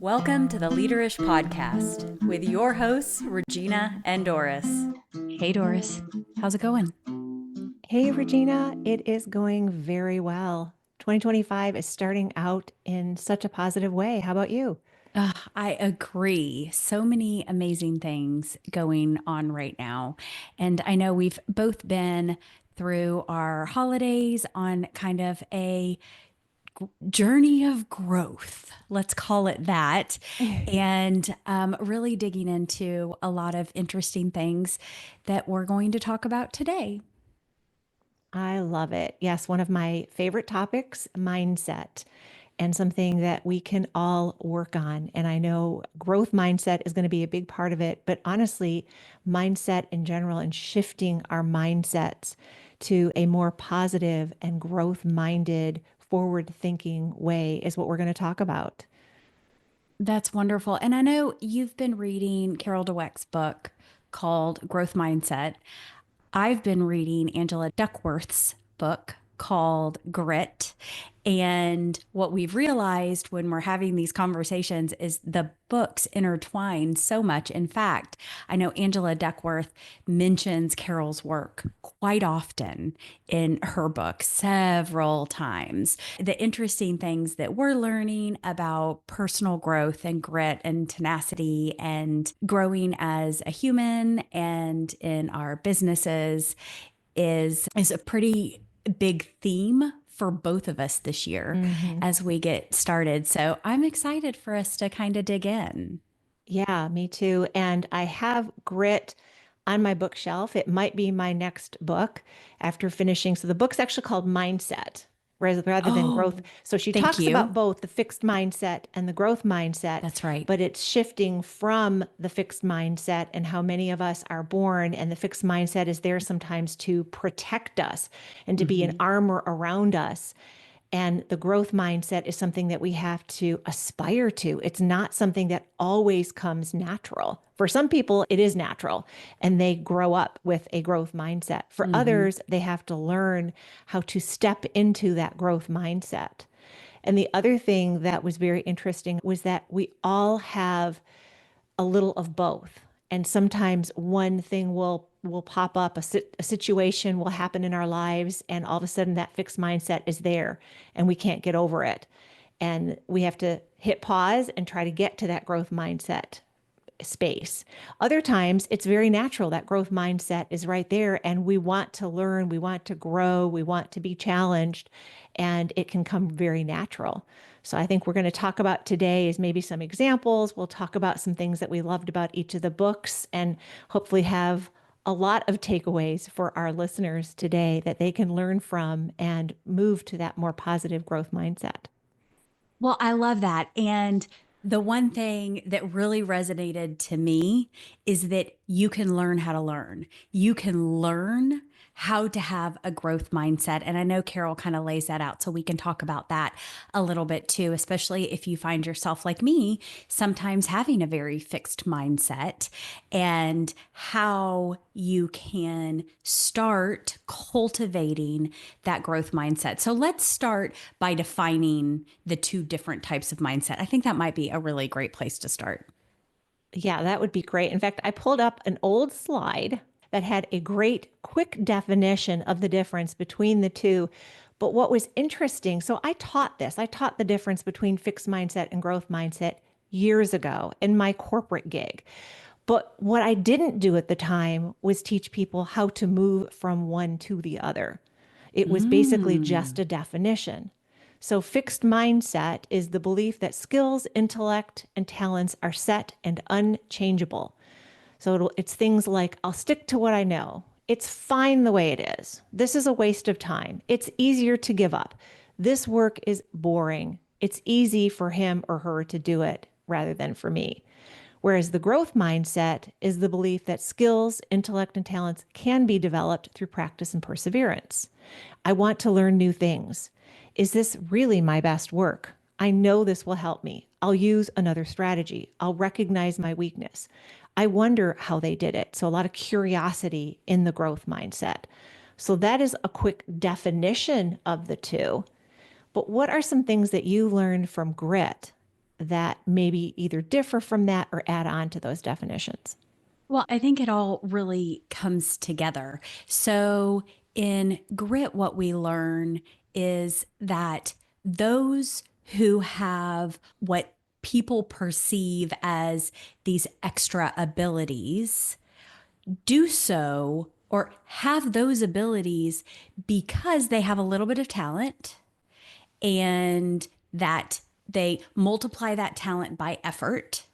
Welcome to the Leaderish Podcast with your hosts, Regina and Doris. Hey, Doris. How's it going? Hey, Regina, it is going very well. 2025 is starting out in such a positive way. How about you? I agree. So many amazing things going on right now. And I know we've both been through our holidays on kind of a journey of growth, let's call it that, and really digging into a lot of interesting things that we're going to talk about today. I love it. Yes, one of my favorite topics, mindset, and something that we can all work on. And I know growth mindset is going to be a big part of it, but honestly, mindset in general and shifting our mindsets to a more positive and growth minded, forward thinking way is what we're going to talk about. That's wonderful. And I know you've been reading Carol Dweck's book called Growth Mindset. I've been reading Angela Duckworth's book called Grit. And what we've realized when we're having these conversations is the books intertwine so much. In fact, I know Angela Duckworth mentions Carol's work quite often in her book, several times. The interesting things that we're learning about personal growth and grit and tenacity and growing as a human and in our businesses is a pretty big theme for both of us this year Mhm. as we get started. So I'm excited for us to kind of dig in. Yeah, me too. And I have Grit on my bookshelf. It might be my next book after finishing. So the book's actually called Mindset rather than Growth. Oh, So she thank talks about you. both the fixed mindset and the growth mindset, That's right. but it's shifting from the fixed mindset and how many of us are born. And the fixed mindset is there sometimes to protect us and to be an Mhm. armor around us. And the growth mindset is something that we have to aspire to. It's not something that always comes natural. For some people, it is natural and they grow up with a growth mindset. For Mhm. others, they have to learn how to step into that growth mindset. And the other thing that was very interesting was that we all have a little of both. And sometimes one thing will pop up, a situation will happen in our lives, and all of a sudden that fixed mindset is there, and we can't get over it. And we have to hit pause and try to get to that growth mindset space. Other times it's very natural. That growth mindset is right there, and we want to learn, we want to grow, we want to be challenged, and it can come very natural. So I think we're going to talk about today is maybe some examples. We'll talk about some things that we loved about each of the books and hopefully have a lot of takeaways for our listeners today that they can learn from and move to that more positive growth mindset. Well, I love that. And the one thing that really resonated to me is that you can learn how to learn. You can learn how to have a growth mindset. And I know Carol kind of lays that out. So we can talk about that a little bit too, especially if you find yourself like me, sometimes having a very fixed mindset and how you can start cultivating that growth mindset. So let's start by defining the two different types of mindset. I think that might be a really great place to start. Yeah, that would be great. In fact, I pulled up an old slide that had a great quick definition of the difference between the two. But what was interesting, so I taught the difference between fixed mindset and growth mindset years ago in my corporate gig. But what I didn't do at the time was teach people how to move from one to the other. It was basically just Mm. a definition. So, fixed mindset is the belief that skills, intellect, and talents are set and unchangeable. So, it's things like I'll stick to what I know. It's fine the way it is. This is a waste of time. It's easier to give up. This work is boring. It's easy for him or her to do it rather than for me. Whereas the growth mindset is the belief that skills, intellect, and talents can be developed through practice and perseverance. I want to learn new things. Is this really my best work? I know this will help me. I'll use another strategy. I'll recognize my weakness. I wonder how they did it. So, a lot of curiosity in the growth mindset. So, that is a quick definition of the two. But what are some things that you learned from grit that maybe either differ from that or add on to those definitions? Well, I think it all really comes together. So, in grit, what we learn is that those who have what people perceive as these extra abilities do so or have those abilities because they have a little bit of talent and that they multiply that talent by effort,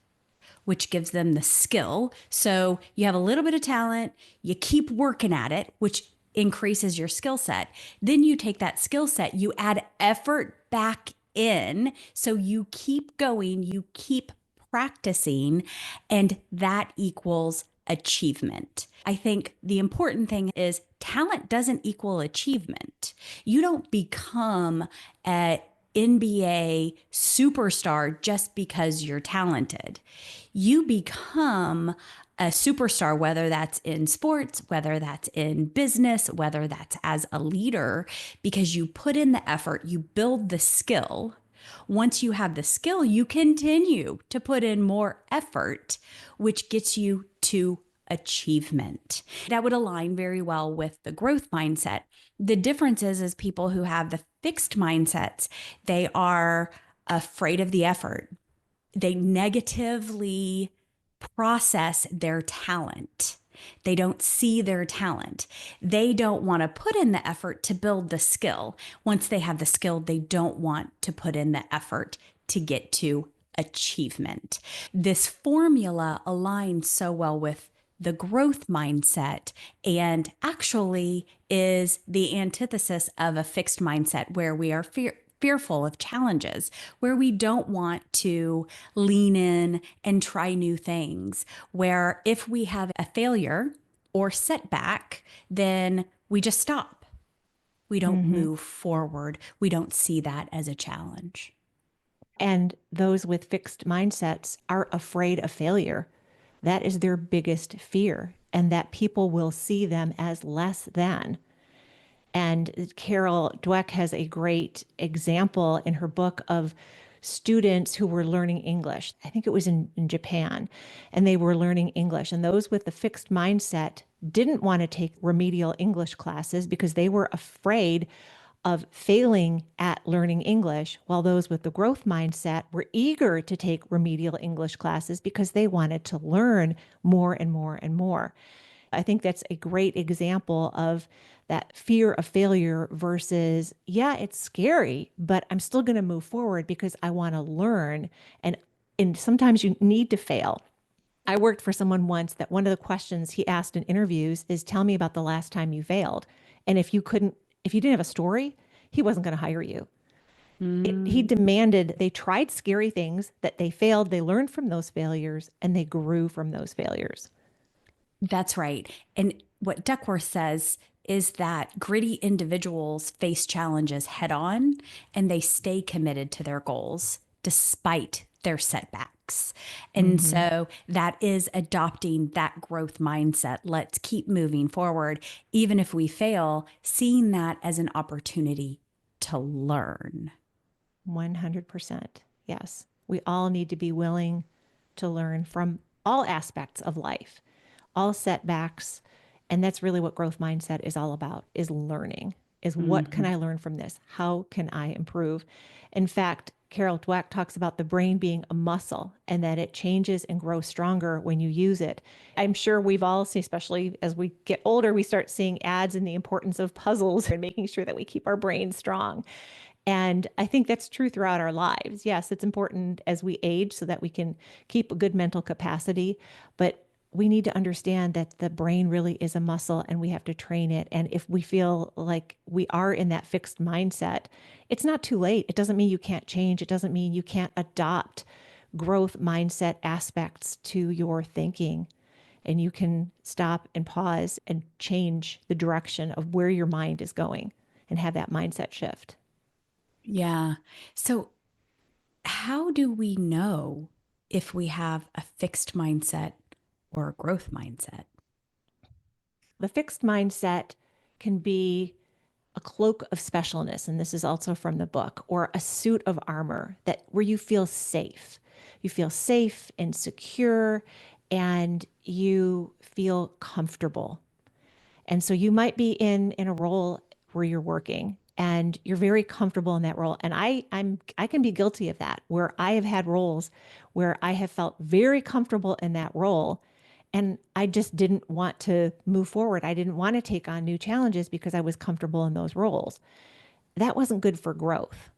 which gives them the skill. So you have a little bit of talent, you keep working at it, which increases your skill set. Then you take that skill set, you add effort back in. So you keep going, you keep practicing, and that equals achievement. I think the important thing is talent doesn't equal achievement. You don't become a NBA superstar just because you're talented. You become a superstar, whether that's in sports, whether that's in business, whether that's as a leader, because you put in the effort, you build the skill. Once you have the skill, you continue to put in more effort, which gets you to achievement. That would align very well with the growth mindset. The difference is people who have the fixed mindsets, they are afraid of the effort. They negatively process their talent. They don't see their talent. They don't want to put in the effort to build the skill. Once they have the skill, they don't want to put in the effort to get to achievement. This formula aligns so well with the growth mindset and actually is the antithesis of a fixed mindset where we are fearful of challenges, where we don't want to lean in and try new things, where if we have a failure or setback, then we just stop. We don't Hmm. move forward. We don't see that as a challenge. And those with fixed mindsets are afraid of failure. That is their biggest fear, and that people will see them as less than. And Carol Dweck has a great example in her book of students who were learning English. I think it was in Japan, and they were learning English. And those with the fixed mindset didn't want to take remedial English classes because they were afraid of failing at learning English, while those with the growth mindset were eager to take remedial English classes because they wanted to learn more and more and more. I think that's a great example of that fear of failure versus, yeah, it's scary, but I'm still going to move forward because I want to learn. And sometimes you need to fail. I worked for someone once that one of the questions he asked in interviews is, tell me about the last time you failed. And if you didn't have a story, he wasn't going to hire you. He Mm. demanded they tried scary things, that they failed, they learned from those failures, and they grew from those failures. That's right. And what Duckworth says is that gritty individuals face challenges head on and they stay committed to their goals despite their setbacks. And Hmm. so that is adopting that growth mindset. Let's keep moving forward, even if we fail, seeing that as an opportunity to learn. 100%. Yes. We all need to be willing to learn from all aspects of life, all setbacks. And that's really what growth mindset is all about, is learning, is what can Mhm. I learn from this? How can I improve? In fact, Carol Dweck talks about the brain being a muscle and that it changes and grows stronger when you use it. I'm sure we've all seen, especially as we get older, we start seeing ads in the importance of puzzles and making sure that we keep our brain strong. And I think that's true throughout our lives. Yes, it's important as we age so that we can keep a good mental capacity, but we need to understand that the brain really is a muscle and we have to train it. And if we feel like we are in that fixed mindset, it's not too late. It doesn't mean you can't change. It doesn't mean you can't adopt growth mindset aspects to your thinking. And you can stop and pause and change the direction of where your mind is going and have that mindset shift. Yeah. So, how do we know if we have a fixed mindset or a growth mindset? The fixed mindset can be a cloak of specialness, and this is also from the book, or a suit of armor that where you feel safe. You feel safe and secure, and you feel comfortable. And so you might be in a role where you're working and you're very comfortable in that role. And I can be guilty of that, where I have had roles where I have felt very comfortable in that role and I just didn't want to move forward. I didn't want to take on new challenges because I was comfortable in those roles. That wasn't good for growth.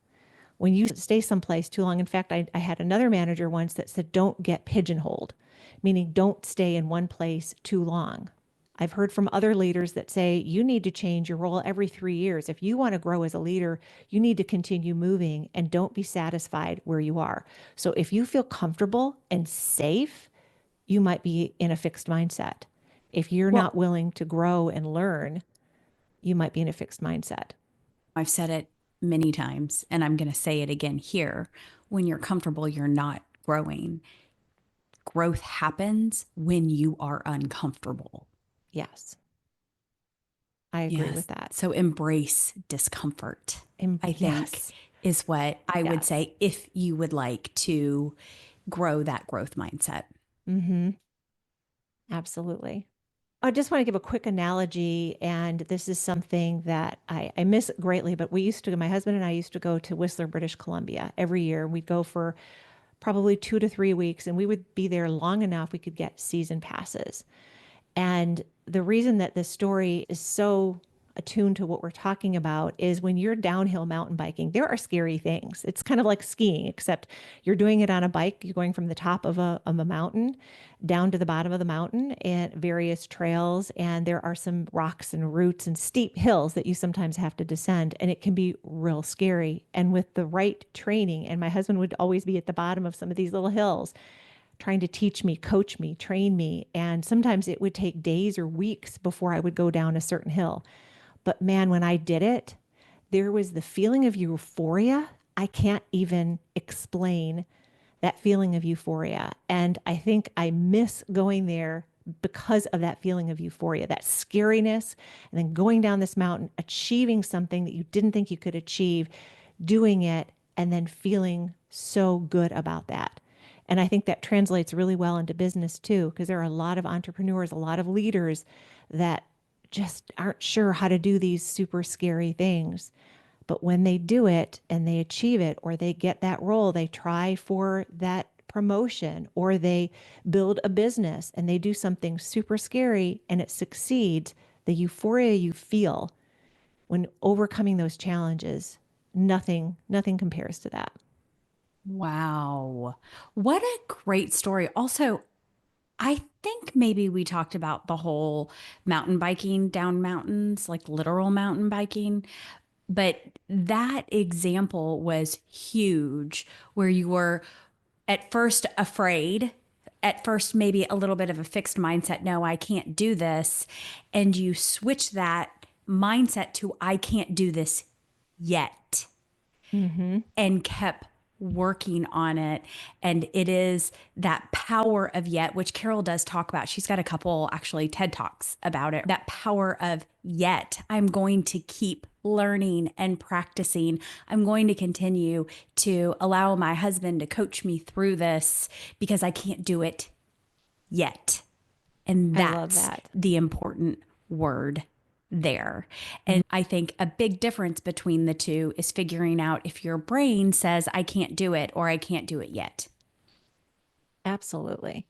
When you stay someplace too long, in fact, I had another manager once that said, don't get pigeonholed, meaning don't stay in one place too long. I've heard from other leaders that say you need to change your role every 3 years. If you want to grow as a leader, you need to continue moving and don't be satisfied where you are. So if you feel comfortable and safe, you might be in a fixed mindset. If you're not Well, willing to grow and learn, you might be in a fixed mindset. I've said it many times, and I'm going to say it again here. When you're comfortable, you're not growing. Growth happens when you are uncomfortable. Yes, I agree with Yes. that. So embrace discomfort, I think, Yes, is what I would yes. say if you would like to grow that growth mindset. Mm-hmm. Absolutely. I just want to give a quick analogy, and this is something that I miss greatly, but my husband and I used to go to Whistler, British Columbia every year. We'd go for probably 2 to 3 weeks, and we would be there long enough we could get season passes. And the reason that this story is so attuned to what we're talking about is when you're downhill mountain biking, there are scary things. It's kind of like skiing, except you're doing it on a bike. You're going from the top of a mountain down to the bottom of the mountain and various trails. And there are some rocks and roots and steep hills that you sometimes have to descend. And it can be real scary. And with the right training, and my husband would always be at the bottom of some of these little hills trying to teach me, coach me, train me. And sometimes it would take days or weeks before I would go down a certain hill. But man, when I did it, there was the feeling of euphoria. I can't even explain that feeling of euphoria. And I think I miss going there because of that feeling of euphoria, that scariness, and then going down this mountain, achieving something that you didn't think you could achieve, doing it, and then feeling so good about that. And I think that translates really well into business too, because there are a lot of entrepreneurs, a lot of leaders that just aren't sure how to do these super scary things. But when they do it and they achieve it, or they get that role, they try for that promotion, or they build a business and they do something super scary and it succeeds, the euphoria you feel when overcoming those challenges, nothing compares to that. Wow. What a great story. Also, I think maybe we talked about the whole mountain biking down mountains, like literal mountain biking. But that example was huge, where you were at first afraid, at first, maybe a little bit of a fixed mindset. No, I can't do this. And you switch that mindset to, I can't do this yet, Mm-hmm. and kept working on it. And it is that power of yet, which Carol does talk about. She's got a couple actually TED Talks about it. That power of yet. I'm going to keep learning and practicing. I'm going to continue to allow my husband to coach me through this because I can't do it yet. And I love that's that. the important word there. And I think a big difference between the two is figuring out if your brain says, I can't do it or I can't do it yet. Absolutely.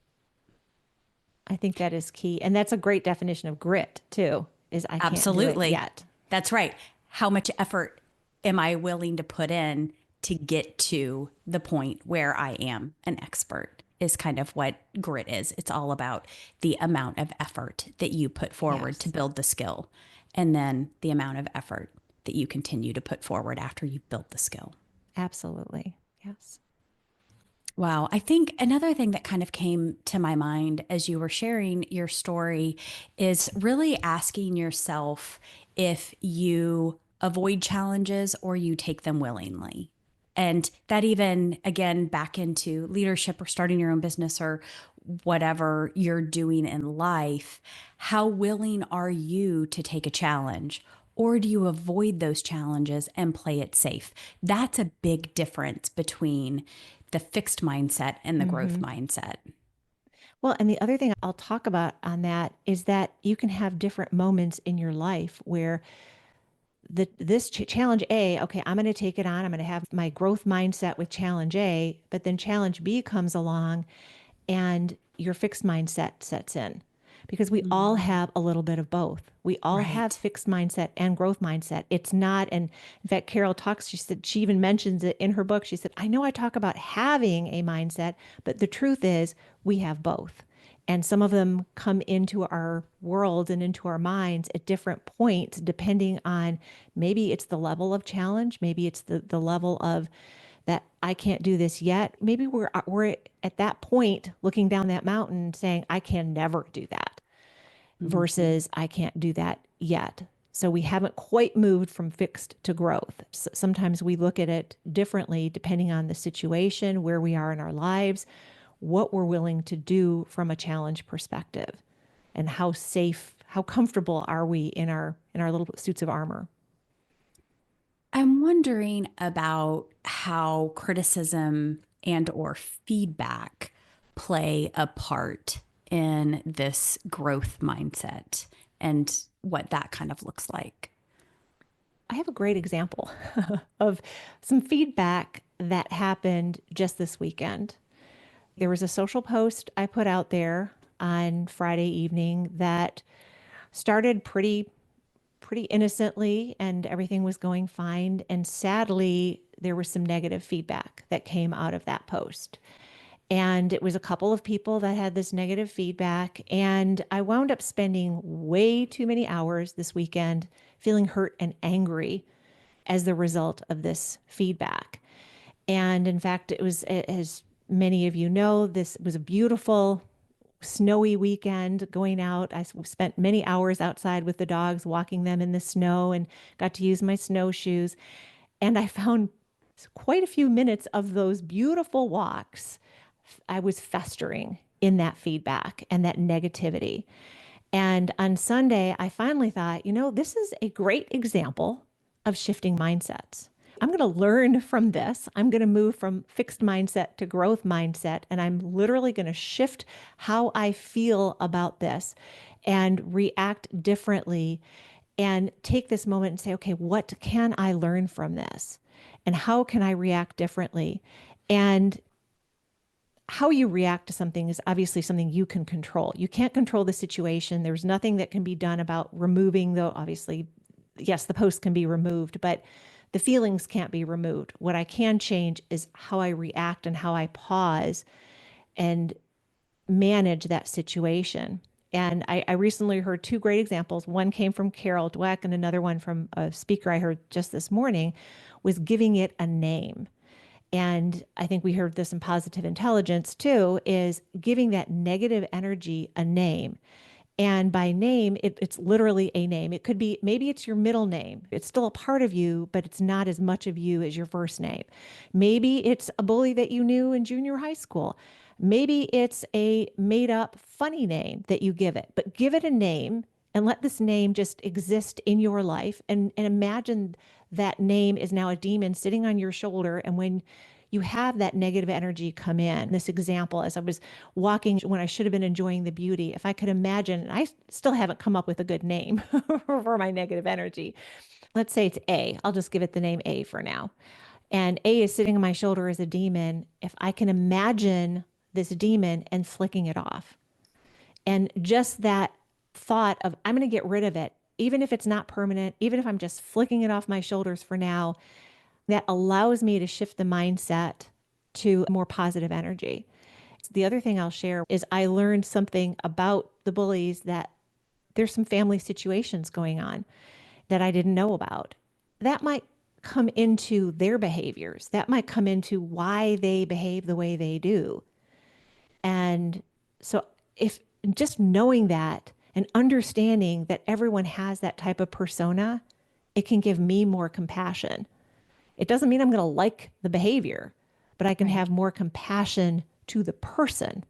I think that is key. And that's a great definition of grit, too, is I can't do it Absolutely. yet. That's right. How much effort am I willing to put in to get to the point where I am an expert? Is kind of what grit is. It's all about the amount of effort that you put forward to Yes, build the skill, and then the amount of effort that you continue to put forward after you've built the skill. absolutely. Yes. Wow. I think another thing that kind of came to my mind as you were sharing your story is really asking yourself if you avoid challenges or you take them willingly. And that even, again, back into leadership or starting your own business or whatever you're doing in life, how willing are you to take a challenge? Or do you avoid those challenges and play it safe? That's a big difference between the fixed mindset and the growth Hmm. mindset. Well, and the other thing I'll talk about on that is that you can have different moments in your life where this challenge A, okay, I'm going to take it on. I'm going to have my growth mindset with challenge A, but then challenge B comes along and your fixed mindset sets in because we all Mhm. have a little bit of both. We all have Right. fixed mindset and growth mindset. It's not, and in fact, Carol talks, she said, she even mentions it in her book. She said, I know I talk about having a mindset, but the truth is we have both. And some of them come into our world and into our minds at different points, depending on maybe it's the level of challenge, maybe it's the level of that I can't do this yet. Maybe we're at that point looking down that mountain saying I can never do that Mhm. versus I can't do that yet. So we haven't quite moved from fixed to growth. Sometimes we look at it differently depending on the situation, where we are in our lives, what we're willing to do from a challenge perspective, and how safe, how comfortable are we in our little suits of armor. I'm wondering about how criticism and or feedback play a part in this growth mindset and what that kind of looks like. I have a great example of some feedback that happened just this weekend. There was a social post I put out there on Friday evening that started pretty innocently and everything was going fine, and sadly there was some negative feedback that came out of that post. And it was a couple of people that had this negative feedback. And I wound up spending way too many hours this weekend feeling hurt and angry as the result of this feedback. And in fact, it was, as many of you know, this was a beautiful, snowy weekend going out. I spent many hours outside with the dogs, walking them in the snow, and got to use my snowshoes. And I found quite a few minutes of those beautiful walks, I was festering in that feedback and that negativity. And on Sunday, I finally thought, this is a great example of shifting mindsets. I'm going to learn from this. I'm going to move from fixed mindset to growth mindset. And I'm literally going to shift how I feel about this and react differently and take this moment and say, okay, what can I learn from this? And how can I react differently? And how you react to something is obviously something you can control. You can't control the situation. There's nothing that can be done about removing, though, obviously, yes, the post can be removed, but the feelings can't be removed. What I can change is how I react and how I pause and manage that situation. And I recently heard two great examples. One came from Carol Dweck, and another one from a speaker I heard just this morning was giving it a name. And I think we heard this in positive intelligence too, is giving that negative energy a name. And by name, it's literally a name. It could be, maybe it's your middle name. It's still a part of you, but it's not as much of you as your first name. Maybe it's a bully that you knew in junior high school. Maybe it's a made up funny name that you give it, but give it a name and let this name just exist in your life, and imagine that name is now a demon sitting on your shoulder. And when you have that negative energy come in, this example, as I was walking when I should have been enjoying the beauty, if I could imagine, and I still haven't come up with a good name for my negative energy. Let's say it's A. I'll just give it the name A for now. And A is sitting on my shoulder as a demon. If I can imagine this demon and flicking it off, and just that thought of, I'm going to get rid of it, even if it's not permanent, even if I'm just flicking it off my shoulders for now, that allows me to shift the mindset to more positive energy. The other thing I'll share is I learned something about the bullies, that there's some family situations going on that I didn't know about. That might come into their behaviors. That might come into why they behave the way they do. And so, if just knowing that and understanding that everyone has that type of persona, it can give me more compassion. It doesn't mean I'm going to like the behavior, but I can Right. have more compassion to the person.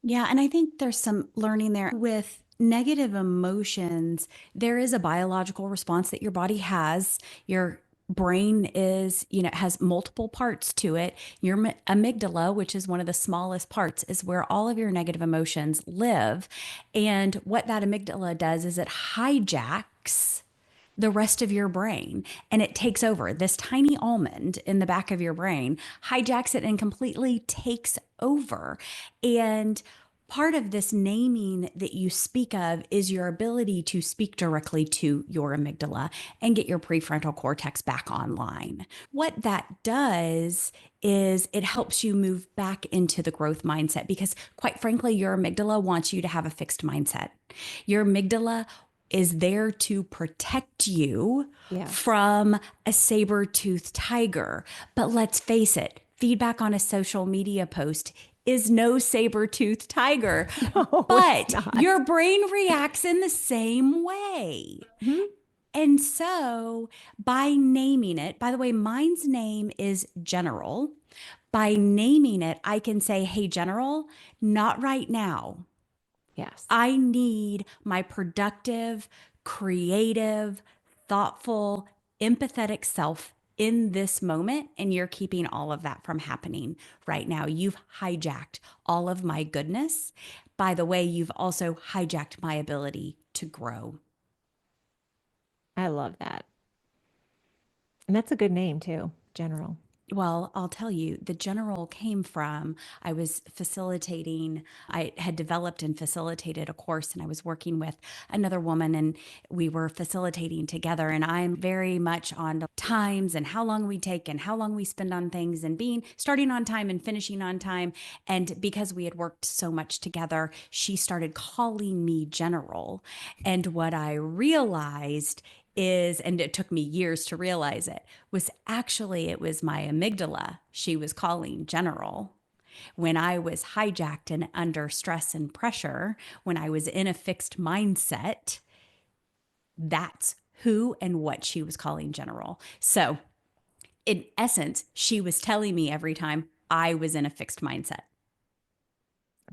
Yeah, and I think there's some learning there with negative emotions. There is a biological response that your body has. Your brain is, has multiple parts to it. Your amygdala, which is one of the smallest parts, is where all of your negative emotions live. And what that amygdala does is it hijacks the rest of your brain and it takes over. This tiny almond in the back of your brain hijacks it and completely takes over. And part of this naming that you speak of is your ability to speak directly to your amygdala and get your prefrontal cortex back online. What that does is it helps you move back into the growth mindset because, quite frankly, your amygdala wants you to have a fixed mindset. Your amygdala is there to protect you Yes. from a saber-toothed tiger. But let's face it, feedback on a social media post is no saber-toothed tiger, No, it's but not. your brain reacts in the same way. Mhm. And so, by naming it, by the way, mine's name is General. By naming it, I can say, hey, General, not right now. Yes. I need my productive, creative, thoughtful, empathetic self in this moment. And you're keeping all of that from happening right now. You've hijacked all of my goodness. By the way, you've also hijacked my ability to grow. I love that. And that's a good name too, General. Well, I'll tell you, the general came from I was facilitating, I had developed and facilitated a course, and I was working with another woman, and we were facilitating together. And I'm very much on the times and how long we take and how long we spend on things and being starting on time and finishing on time. And because we had worked so much together, she started calling me general. And what I realized is, and it took me years to realize it, was actually it was my amygdala she was calling general. When I was hijacked and under stress and pressure, when I was in a fixed mindset, that's who and what she was calling general. So, in essence, she was telling me every time I was in a fixed mindset.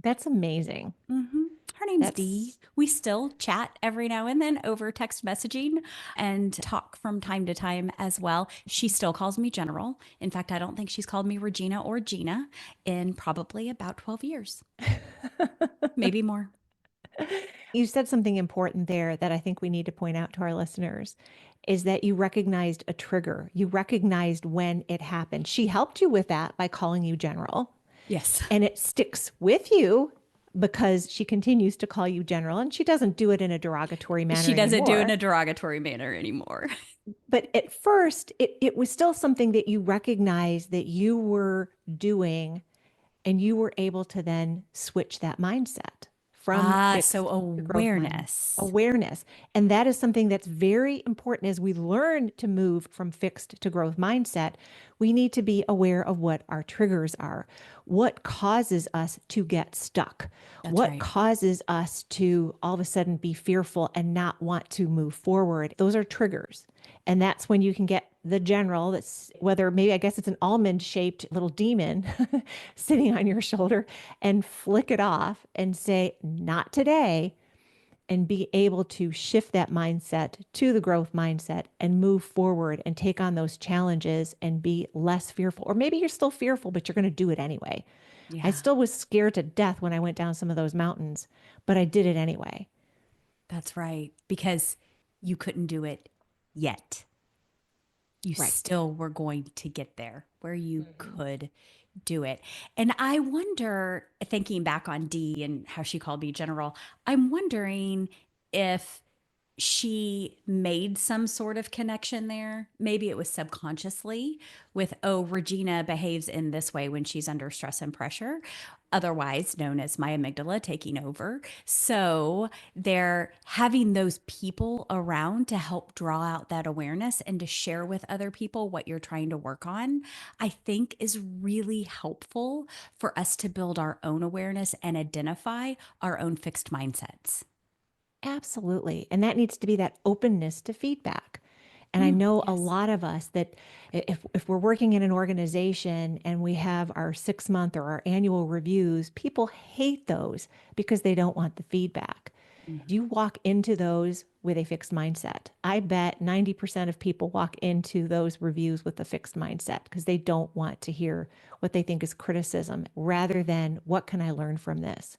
That's amazing. Mm-hmm. Her name's Dee. That's We still chat every now and then over text messaging and talk from time to time as well. She still calls me General. In fact, I don't think she's called me Regina or Gina in probably about 12 years, maybe more. You said something important there that I think we need to point out to our listeners is that you recognized a trigger. You recognized when it happened. She helped you with that by calling you general, Yes. and it sticks with you because she continues to call you general and she doesn't do it in a derogatory manner She doesn't do it in anymore. a derogatory manner anymore. But at first, it was still something that you recognized that you were doing, and you were able to then switch that mindset from So fixed to growth mind awareness. awareness. And that is something that's very important as we learn to move from fixed to growth mindset. We need to be aware of what our triggers are, what causes us to get stuck, That's what right. causes us to all of a sudden be fearful and not want to move forward. Those are triggers. And that's when you can get the general that's whether maybe I guess it's an almond shaped little demon sitting on your shoulder and flick it off and say, not today, and be able to shift that mindset to the growth mindset and move forward and take on those challenges and be less fearful. Or maybe you're still fearful, but you're going to do it anyway. I Yeah, still was scared to death when I went down some of those mountains, but I did it anyway. that's right. Because you couldn't do it yet. You Right. still were going to get there where you Mhm. could do it. And I wonder, thinking back on Dee and how she called me general, I'm wondering if she made some sort of connection there. Maybe it was subconsciously with, oh, Regina behaves in this way when she's under stress and pressure, otherwise known as my amygdala taking over. So they're having those people around to help draw out that awareness and to share with other people what you're trying to work on, I think is really helpful for us to build our own awareness and identify our own fixed mindsets. Absolutely. And that needs to be that openness to feedback. And I Mm, know a yes. lot of us that if we're working in an organization and we have our 6 month or our annual reviews, people hate those because they don't want the feedback. Mhm. You walk into those with a fixed mindset. I bet 90% of people walk into those reviews with a fixed mindset because they don't want to hear what they think is criticism rather than what can I learn from this?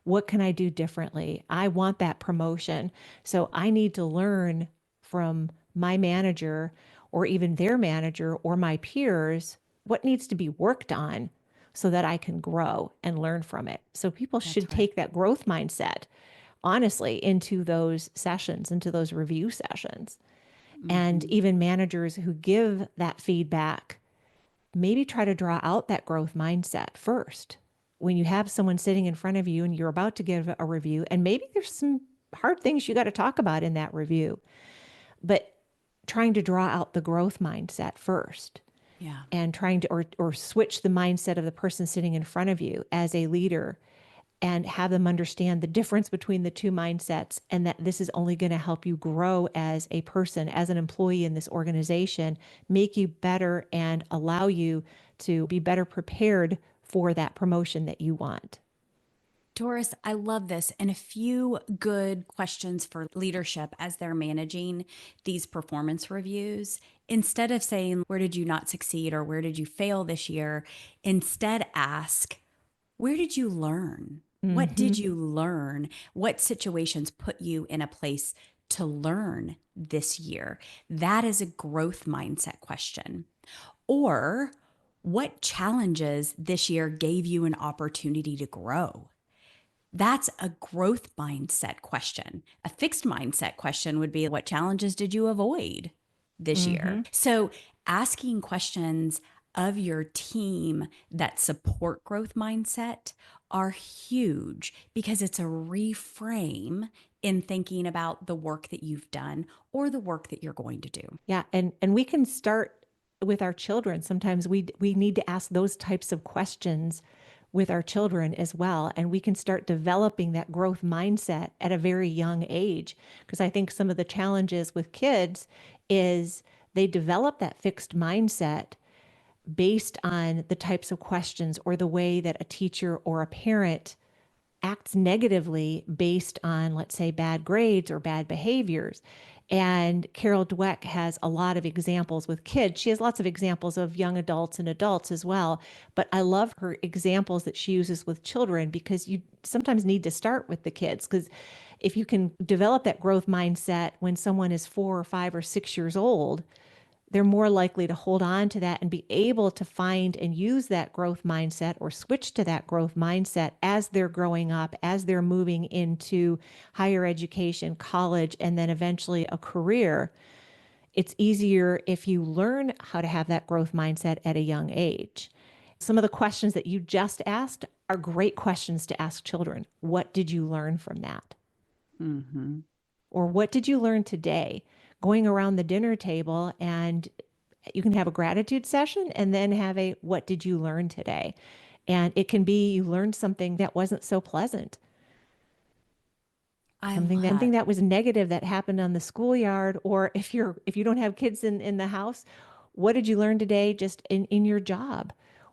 What can I do differently? I want that promotion. So I need to learn from my manager or even their manager or my peers what needs to be worked on so that I can grow and learn from it. So people That's should right. take that growth mindset honestly into those sessions, into those review sessions. And Hmm. even managers who give that feedback, maybe try to draw out that growth mindset first. When you have someone sitting in front of you and you're about to give a review, and maybe there's some hard things you got to talk about in that review, but trying to draw out the growth mindset first Yeah. and trying to or switch the mindset of the person sitting in front of you as a leader and have them understand the difference between the two mindsets and that this is only going to help you grow as a person, as an employee in this organization, make you better and allow you to be better prepared for that promotion that you want. Doris, I love this. And a few good questions for leadership as they're managing these performance reviews. Instead of saying, where did you not succeed or where did you fail this year? Instead, ask, where did you learn? What Mm-hmm. did you learn? What situations put you in a place to learn this year? That is a growth mindset question. Or what challenges this year gave you an opportunity to grow? That's a growth mindset question. A fixed mindset question would be, what challenges did you avoid this Mm-hmm. year? So, asking questions of your team that support growth mindset are huge because it's a reframe in thinking about the work that you've done or the work that you're going to do. Yeah, and we can start with our children. Sometimes we need to ask those types of questions with our children as well, and we can start developing that growth mindset at a very young age because I think some of the challenges with kids is they develop that fixed mindset based on the types of questions or the way that a teacher or a parent acts negatively based on, let's say, bad grades or bad behaviors. And Carol Dweck has a lot of examples with kids. She has lots of examples of young adults and adults as well. But I love her examples that she uses with children because you sometimes need to start with the kids. Because if you can develop that growth mindset when someone is 4 or 5 or 6 years old, they're more likely to hold on to that and be able to find and use that growth mindset or switch to that growth mindset as they're growing up, as they're moving into higher education, college, and then eventually a career. It's easier if you learn how to have that growth mindset at a young age. Some of the questions that you just asked are great questions to ask children. What did you learn from that? Mm-hmm. Or what did you learn today? Going around the dinner table and you can have a gratitude session and then have a what did you learn today? And it can be you learned something that wasn't so pleasant, I something love that. that was negative that happened on the schoolyard, or if you don't have kids in the house, what did you learn today just in your job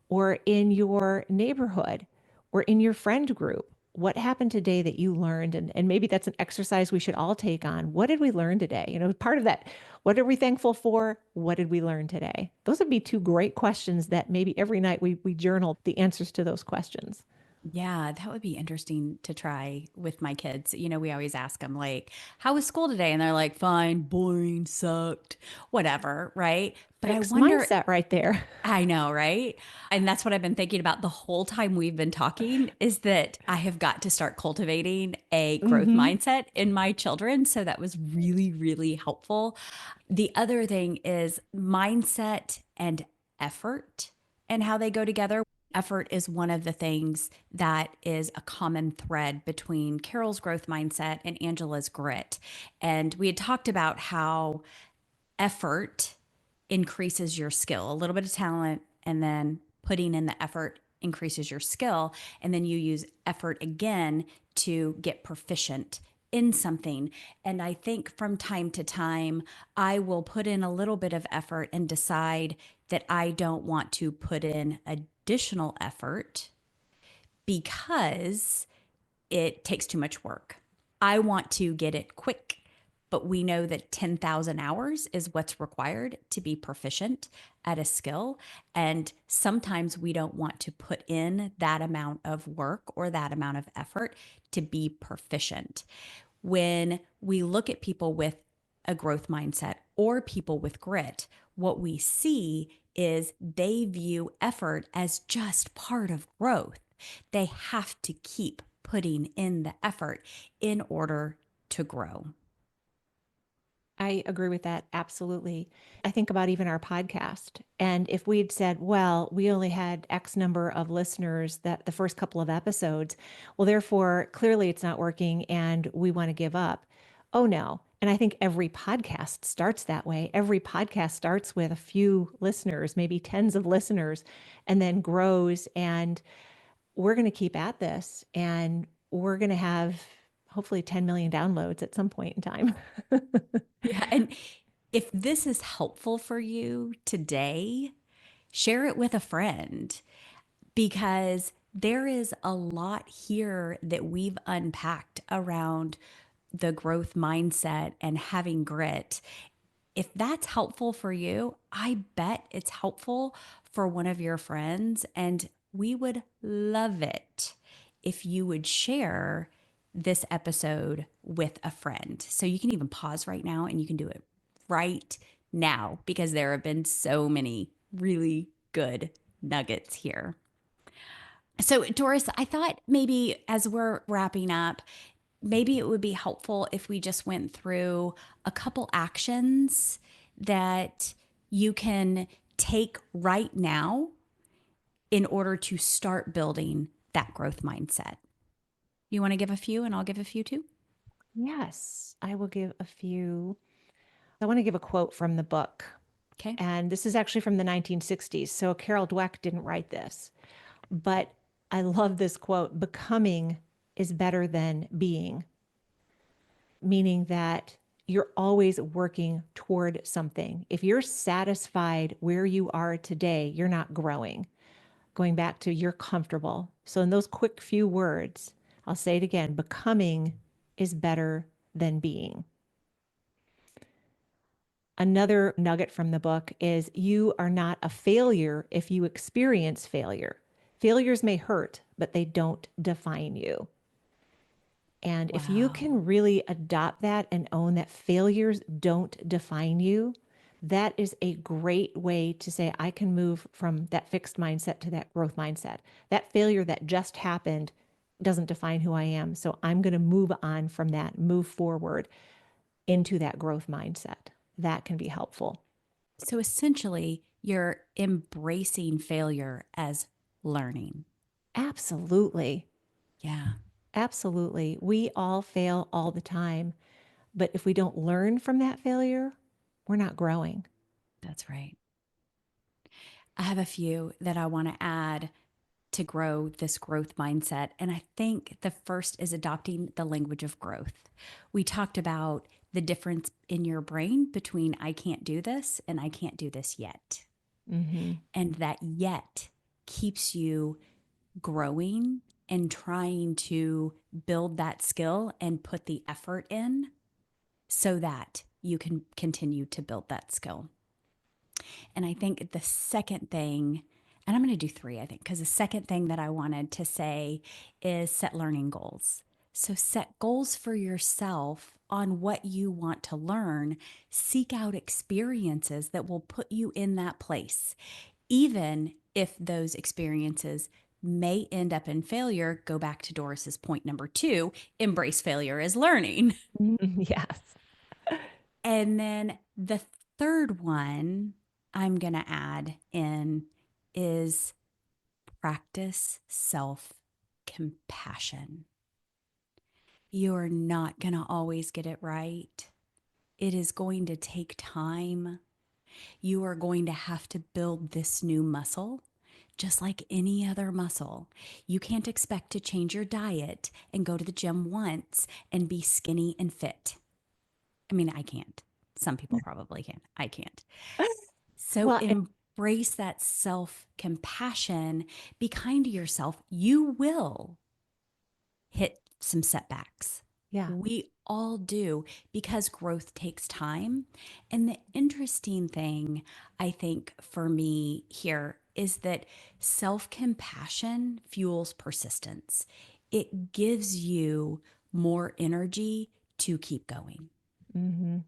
or in your neighborhood or in your friend group? What happened today that you learned? And maybe that's an exercise we should all take on. What did we learn today? You know, part of that, what are we thankful for? What did we learn today? Those would be two great questions that maybe every night we journal the answers to those questions. Yeah, that would be interesting to try with my kids. We always ask them, like, how was school today? And they're like, fine, boring, sucked, whatever, right? But I Fixed wonder, mindset right there. I know, right? And that's what I've been thinking about the whole time we've been talking is that I have got to start cultivating a growth Mm-hmm. mindset in my children. So that was really, really helpful. The other thing is mindset and effort and how they go together. Effort is one of the things that is a common thread between Carol's growth mindset and Angela's grit. And we had talked about how effort increases your skill, a little bit of talent, and then putting in the effort increases your skill. And then you use effort again to get proficient in something. And I think from time to time, I will put in a little bit of effort and decide that I don't want to put in additional effort because it takes too much work. I want to get it quick, but we know that 10,000 hours is what's required to be proficient at a skill. And sometimes we don't want to put in that amount of work or that amount of effort to be proficient. When we look at people with a growth mindset or people with grit, what we see is they view effort as just part of growth. They have to keep putting in the effort in order to grow. I agree with that. Absolutely. I think about even our podcast. And if we had said, well, we only had X number of listeners that the first couple of episodes, well, therefore, clearly it's not working and we want to give up. Oh, no. And I think every podcast starts that way. Every podcast starts with a few listeners, maybe tens of listeners, and then grows. And we're going to keep at this and we're going to have hopefully 10 million downloads at some point in time. Yeah. And if this is helpful for you today, share it with a friend because there is a lot here that we've unpacked around the growth mindset and having grit. If that's helpful for you, I bet it's helpful for one of your friends. And we would love it if you would share this episode with a friend. So you can even pause right now and you can do it right now because there have been so many really good nuggets here. So, Doris, I thought maybe as we're wrapping up, maybe it would be helpful if we just went through a couple actions that you can take right now in order to start building that growth mindset. You want to give a few and I'll give a few too? Yes, I will give a few. I want to give a quote from the book. Okay. And this is actually from the 1960s. So Carol Dweck didn't write this, but I love this quote: becoming is better than being, meaning that you're always working toward something. If you're satisfied where you are today, you're not growing. Going back to you're comfortable. So, in those quick few words, I'll say it again: becoming is better than being. Another nugget from the book is you are not a failure if you experience failure. Failures may hurt, but they don't define you. And if you Wow. can really adopt that and own that failures don't define you, that is a great way to say, I can move from that fixed mindset to that growth mindset. That failure that just happened doesn't define who I am. So I'm going to move on from that, move forward into that growth mindset. That can be helpful. So essentially, you're embracing failure as learning. Absolutely. Yeah, Absolutely. We all fail all the time. But if we don't learn from that failure, we're not growing. that's right. I have a few that I want to add to grow this growth mindset. And I think the first is adopting the language of growth. We talked about the difference in your brain between I can't do this and I can't do this yet. Mm-hmm. And that yet keeps you growing and trying to build that skill and put the effort in so that you can continue to build that skill. And I think the second thing, and I'm going to do three, I think, because the second thing that I wanted to say is set learning goals. So set goals for yourself on what you want to learn. Seek out experiences that will put you in that place, even if those experiences may end up in failure. Go back to Doris's point number two, embrace failure as learning. Yes. And then the third one I'm going to add in is practice self compassion. You're not going to always get it right. It is going to take time. You are going to have to build this new muscle just like any other muscle. You can't expect to change your diet and go to the gym once and be skinny and fit. I mean, I can't. Some people probably can. I can't. So Well, embrace that self compassion. Be kind to yourself. You will hit some setbacks. Yeah. We all do because growth takes time. And the interesting thing, I think, for me here is that self compassion fuels persistence. It gives you more energy to keep going. Hmm.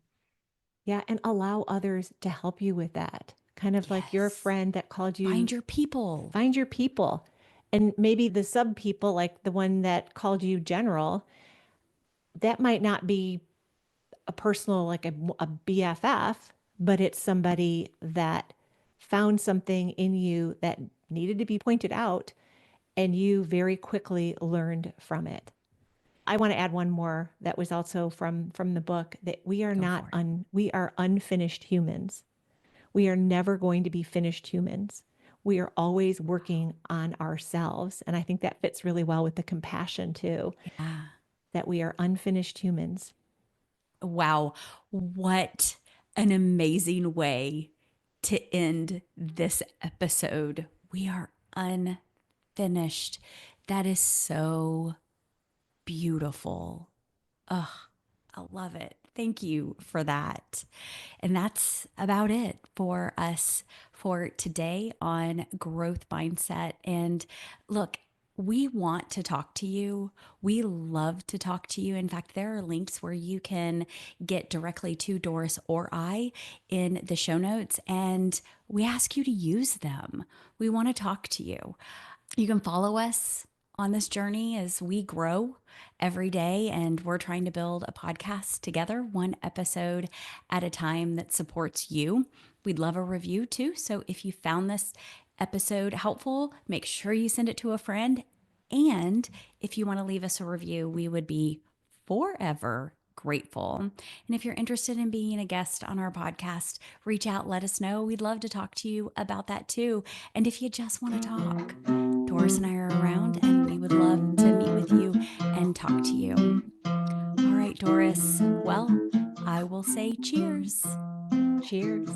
Yeah. And allow others to help you with that. Kind of like your Yes. friend that called Find you, your people. find your people. And maybe the sub people, like the one that called you general, that might not be a personal, like a BFF, but it's somebody that found something in you that needed to be pointed out, and you very quickly learned from it. I want to add one more that was also from the book, that we are Go not for it. we are unfinished humans. We are never going to be finished humans. We are always working on ourselves. And I think that fits really well with the compassion too, Yeah. that we are unfinished humans. Wow. What an amazing way to end this episode. We are unfinished. That is so beautiful. Ugh, I love it. Thank you for that. And that's about it for us for today on growth mindset. And look, we want to talk to you. We love to talk to you. In fact, there are links where you can get directly to Doris or I in the show notes, and we ask you to use them. We want to talk to you. You can follow us on this journey as we grow every day, and we're trying to build a podcast together, one episode at a time, that supports you. We'd love a review too. So if you found this episode helpful, make sure you send it to a friend. And if you want to leave us a review, we would be forever grateful. And if you're interested in being a guest on our podcast, reach out, let us know. We'd love to talk to you about that too. And if you just want to talk, Doris and I are around, and we would love to meet with you and talk to you. All right, Doris. Well, I will say cheers. Cheers.